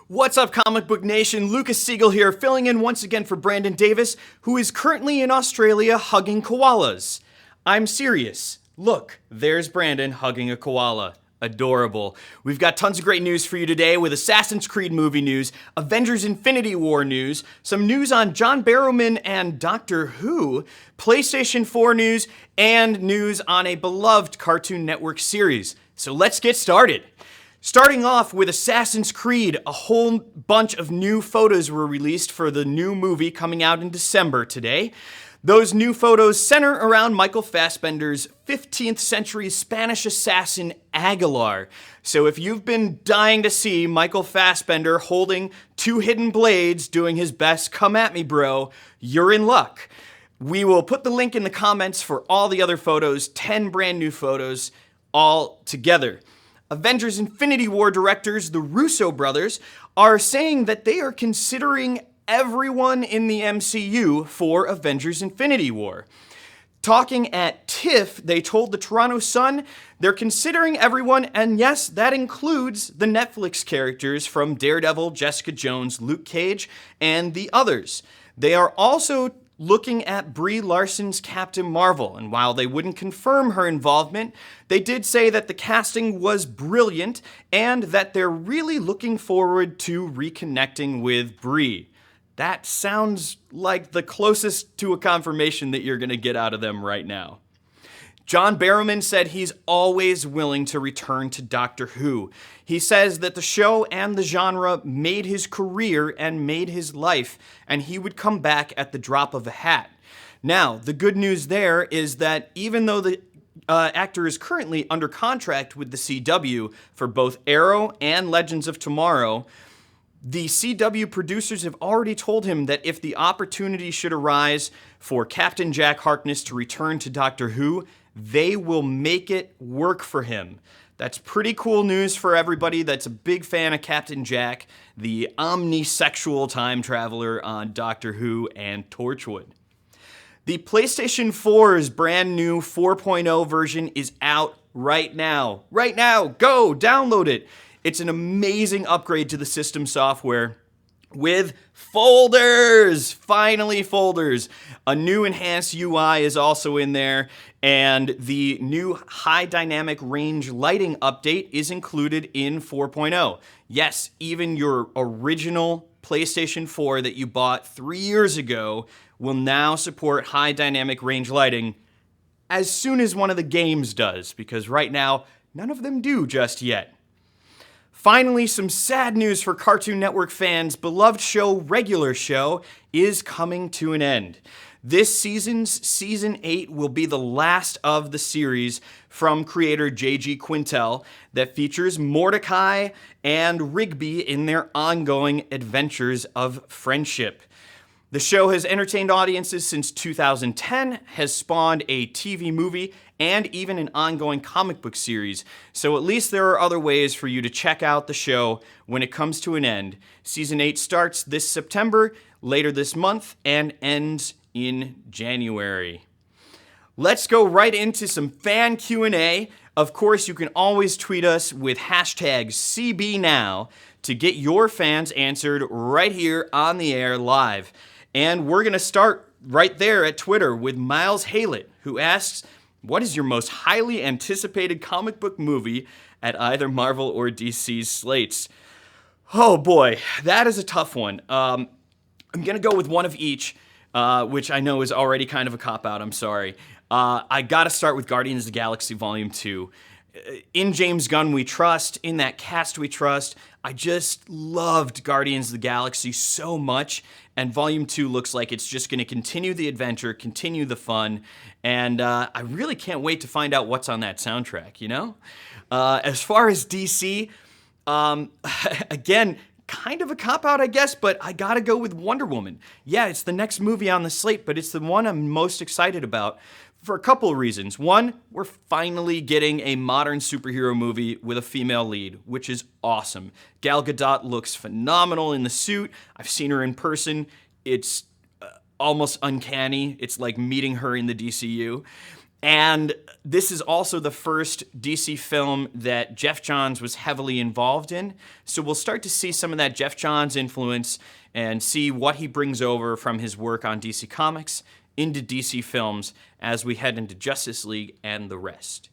What's up, Comic Book Nation? Lucas Siegel here, filling in once again for Brandon Davis, who is currently in Australia hugging koalas. I'm serious. Look, there's Brandon hugging a koala. Adorable. We've got tons of great news for you today with Assassin's Creed movie news, Avengers Infinity War news, some news on John Barrowman and Doctor Who, PlayStation 4 news, and news on a beloved Cartoon Network series. So let's get started. Starting off with Assassin's Creed, a whole bunch of new photos were released for the new movie coming out in December today. Those new photos center around Michael Fassbender's 15th century Spanish assassin Aguilar. So if you've been dying to see Michael Fassbender holding two hidden blades doing his best come at me bro, you're in luck. We will put the link in the comments for all the other photos, 10 brand new photos all together. Avengers Infinity War directors, the Russo brothers, are saying that they are considering everyone in the MCU for Avengers Infinity War. Talking at TIFF, they told the Toronto Sun they're considering everyone, and yes, that includes the Netflix characters from Daredevil, Jessica Jones, Luke Cage, and the others. They are also looking at Brie Larson's Captain Marvel, and while they wouldn't confirm her involvement, they did say that the casting was brilliant and that they're really looking forward to reconnecting with Brie. That sounds like the closest to a confirmation that you're going to get out of them right now. John Barrowman said he's always willing to return to Doctor Who. He says that the show and the genre made his career and made his life, and he would come back at the drop of a hat. Now, the good news there is that even though the actor is currently under contract with the CW for both Arrow and Legends of Tomorrow, the CW producers have already told him that if the opportunity should arise for Captain Jack Harkness to return to Doctor Who, they will make it work for him. That's pretty cool news for everybody that's a big fan of Captain Jack, the omnisexual time traveler on Doctor Who and Torchwood. The PlayStation 4's brand new 4.0 version is out right now. Right now, go download it. It's an amazing upgrade to the system software with folders, finally folders. A new enhanced UI is also in there, and the new high dynamic range lighting update is included in 4.0. Yes, even your original PlayStation 4 that you bought 3 years ago will now support high dynamic range lighting as soon as one of the games does, because right now, none of them do just yet. Finally, some sad news for Cartoon Network fans. Beloved show Regular Show is coming to an end. This season's Season 8 will be the last of the series from creator J.G. Quintel that features Mordecai and Rigby in their ongoing adventures of friendship. The show has entertained audiences since 2010, has spawned a TV movie, and even an ongoing comic book series. So at least there are other ways for you to check out the show when it comes to an end. Season 8 starts this September, later this month, and ends in January. Let's go right into some fan Q&A. Of course, you can always tweet us with hashtag CBNow to get your fans answered right here on the air live. And we're going to start right there at Twitter with Miles Haylett, who asks, what is your most highly anticipated comic book movie at either Marvel or DC's slates? Oh boy, that is a tough one. I'm going to go with one of each, which I know is already kind of a cop-out, I'm sorry. I got to start with Guardians of the Galaxy Volume 2. In James Gunn we trust, in that cast we trust. I just loved Guardians of the Galaxy so much, and Volume 2 looks like it's just going to continue the adventure, continue the fun, and I really can't wait to find out what's on that soundtrack, you know? As far as DC, again, kind of a cop-out, I guess, but I gotta go with Wonder Woman. Yeah, it's the next movie on the slate, but it's the one I'm most excited about for a couple of reasons. One, we're finally getting a modern superhero movie with a female lead, which is awesome. Gal Gadot looks phenomenal in the suit. I've seen her in person. It's almost uncanny. It's like meeting her in the DCU. And this is also the first DC film that Geoff Johns was heavily involved in. So we'll start to see some of that Geoff Johns influence and see what he brings over from his work on DC Comics into DC films as we head into Justice League and the rest.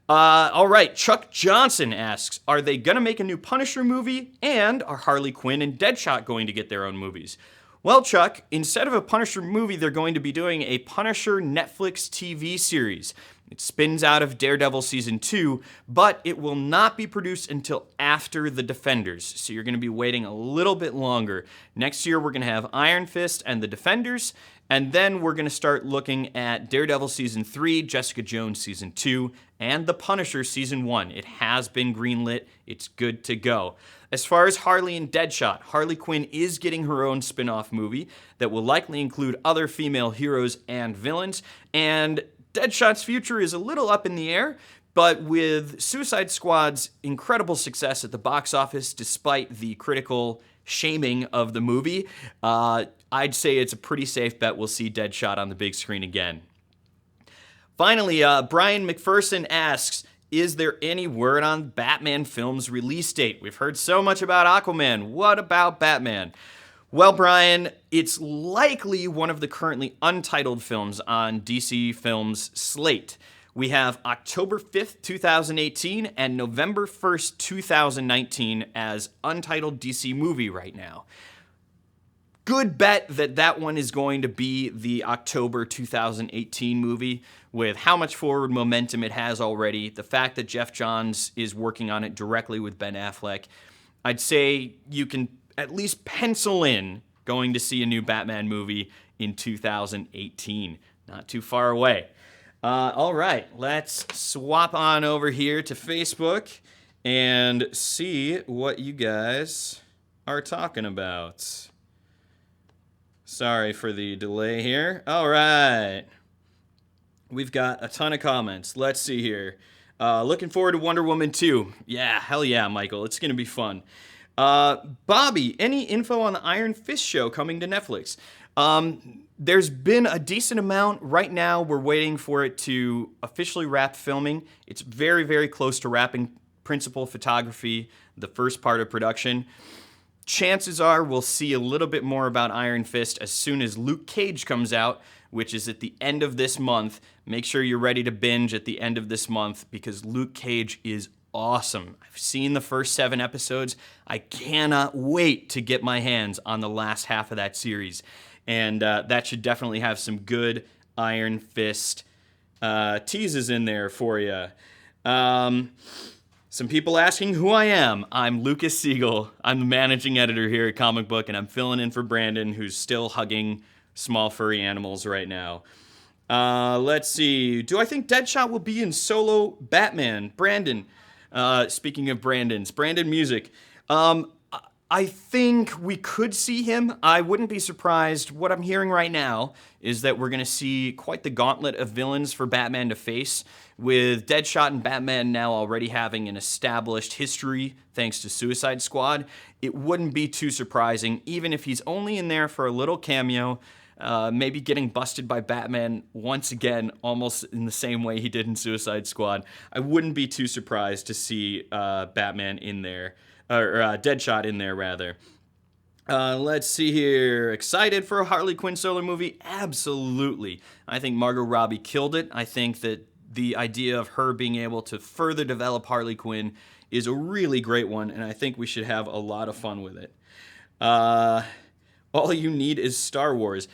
All right, Chuck Johnson asks, are they going to make a new Punisher movie? And are Harley Quinn and Deadshot going to get their own movies? Well, Chuck, instead of a Punisher movie, they're going to be doing a Punisher Netflix TV series. It spins out of Daredevil Season 2, but it will not be produced until after The Defenders, so you're going to be waiting a little bit longer. Next year, we're going to have Iron Fist and The Defenders, and then we're going to start looking at Daredevil Season 3, Jessica Jones Season 2, and The Punisher Season 1. It has been greenlit. It's good to go. As far as Harley and Deadshot, Harley Quinn is getting her own spin-off movie that will likely include other female heroes and villains, and Deadshot's future is a little up in the air, but with Suicide Squad's incredible success at the box office, despite the critical shaming of the movie, I'd say it's a pretty safe bet we'll see Deadshot on the big screen again. Finally, Brian McPherson asks, is there any word on Batman film's release date? We've heard so much about Aquaman. What about Batman? Well, Brian, it's likely one of the currently untitled films on DC Films' slate. We have October 5th, 2018 and November 1st, 2019 as untitled DC movie right now. Good bet that that one is going to be the October 2018 movie with how much forward momentum it has already, the fact that Geoff Johns is working on it directly with Ben Affleck. I'd say you can at least pencil in going to see a new Batman movie in 2018. Not too far away. All right, let's swap on over here to Facebook and see what you guys are talking about. Sorry for the delay here. All right. We've got a ton of comments. Let's see here. Looking forward to Wonder Woman 2. Yeah, hell yeah, Michael. It's going to be fun. Bobby, any info on the Iron Fist show coming to Netflix? There's been a decent amount. Right now, we're waiting for it to officially wrap filming. It's very, very close to wrapping principal photography, the first part of production. Chances are we'll see a little bit more about Iron Fist as soon as Luke Cage comes out, which is at the end of this month. Make sure you're ready to binge at the end of this month because Luke Cage is awesome. I've seen the first 7 episodes. I cannot wait to get my hands on the last half of that series. And that should definitely have some good Iron Fist teases in there for you. Some people asking who I am. I'm Lucas Siegel. I'm the managing editor here at Comic Book, and I'm filling in for Brandon, who's still hugging small furry animals right now. Let's see. Do I think Deadshot will be in solo Batman? Brandon. Speaking of Brandon Music. I think we could see him. I wouldn't be surprised. What I'm hearing right now is that we're going to see quite the gauntlet of villains for Batman to face, with Deadshot and Batman now already having an established history thanks to Suicide Squad. It wouldn't be too surprising, even if he's only in there for a little cameo, maybe getting busted by Batman once again, almost in the same way he did in Suicide Squad. I wouldn't be too surprised to see Batman in there. Or Deadshot in there, rather. Let's see here. Excited for a Harley Quinn solo movie? Absolutely. I think Margot Robbie killed it. I think that the idea of her being able to further develop Harley Quinn is a really great one, and I think we should have a lot of fun with it. All you need is Star Wars.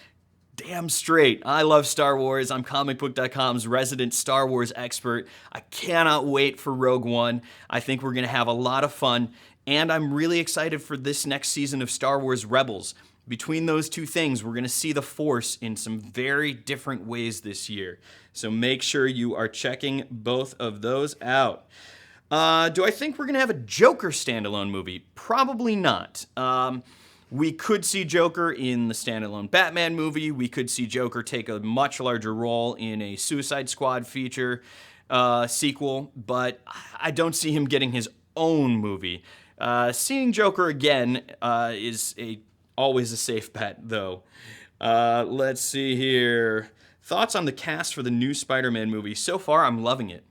Damn straight. I love Star Wars. I'm Comicbook.com's resident Star Wars expert. I cannot wait for Rogue One. I think we're going to have a lot of fun. And I'm really excited for this next season of Star Wars Rebels. Between those two things, we're going to see the Force in some very different ways this year. So make sure you are checking both of those out. Do I think we're going to have a Joker standalone movie? Probably not. We could see Joker in the standalone Batman movie. We could see Joker take a much larger role in a Suicide Squad feature sequel, but I don't see him getting his own movie. Seeing Joker again is always a safe bet, though. Let's see here. Thoughts on the cast for the new Spider-Man movie? So far, I'm loving it.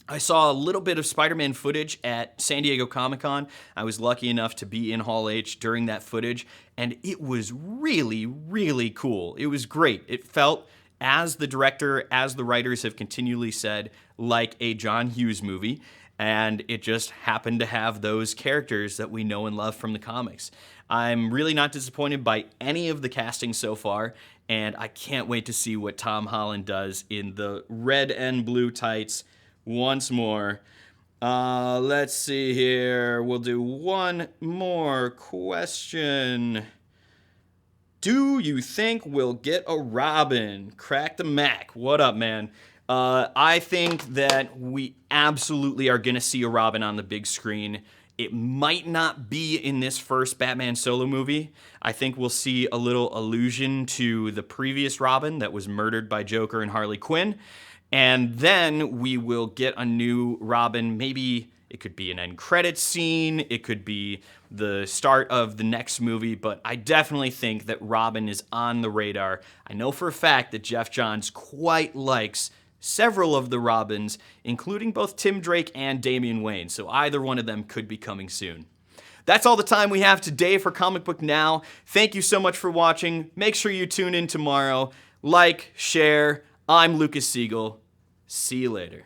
I saw a little bit of Spider-Man footage at San Diego Comic-Con. I was lucky enough to be in Hall H during that footage, and it was really, really cool. It was great. It felt, as the director, as the writers have continually said, like a John Hughes movie, and it just happened to have those characters that we know and love from the comics. I'm really not disappointed by any of the casting so far, and I can't wait to see what Tom Holland does in the red and blue tights once more. Let's see here. We'll do one more question. Do you think we'll get a Robin? Crack the Mac. What up, man? I think that we absolutely are going to see a Robin on the big screen. It might not be in this first Batman solo movie. I think we'll see a little allusion to the previous Robin that was murdered by Joker and Harley Quinn. And then we will get a new Robin. Maybe it could be an end credits scene. It could be the start of the next movie. But I definitely think that Robin is on the radar. I know for a fact that Jeff Johns quite likes several of the Robins, including both Tim Drake and Damian Wayne. So either one of them could be coming soon. That's all the time we have today for Comic Book Now. Thank you so much for watching. Make sure you tune in tomorrow. Like, share. I'm Lucas Siegel. See you later.